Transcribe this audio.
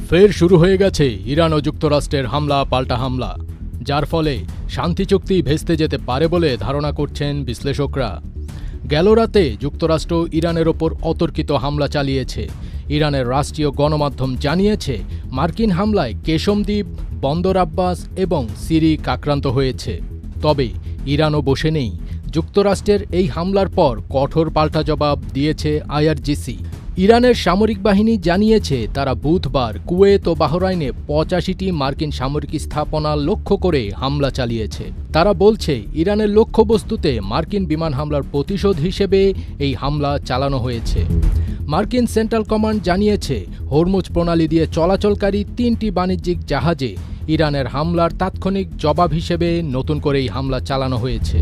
ফের শুরু হয়ে গেছে ইরান ও যুক্তরাষ্ট্রের হামলা পাল্টা হামলা, যার ফলে শান্তি চুক্তি ভেস্তে যেতে পারে বলে ধারণা করছেন বিশ্লেষকরা। গেল রাতে যুক্তরাষ্ট্র ইরানের ওপর অতর্কিত হামলা চালিয়েছে। ইরানের রাষ্ট্রীয় গণমাধ্যম জানিয়েছে মার্কিন হামলায় কেশম দ্বীপ, বন্দর আব্বাস এবং সিরিক আক্রান্ত হয়েছে। তবে ইরানও বসে নেই। যুক্তরাষ্ট্রের এই হামলার পর কঠোর পাল্টা জবাব দিয়েছে আইআরজিসি। ইরানের সামরিক বাহিনী জানিয়েছে তারা বুধবার কুয়েত ও বাহরাইনে ৮৫টি মার্কিন সামরিক স্থাপনা লক্ষ্য করে হামলা চালিয়েছে। তারা বলছে ইরানের লক্ষ্যবস্তুতে মার্কিন বিমান হামলার প্রতিশোধ হিসেবে এই হামলা চালানো হয়েছে। মার্কিন সেন্ট্রাল কমান্ড জানিয়েছে হরমুজ প্রণালী দিয়ে চলাচলকারী ৩টি বাণিজ্যিক জাহাজে ইরানের হামলার তাৎক্ষণিক জবাব হিসেবে নতুন করে এই হামলা চালানো হয়েছে।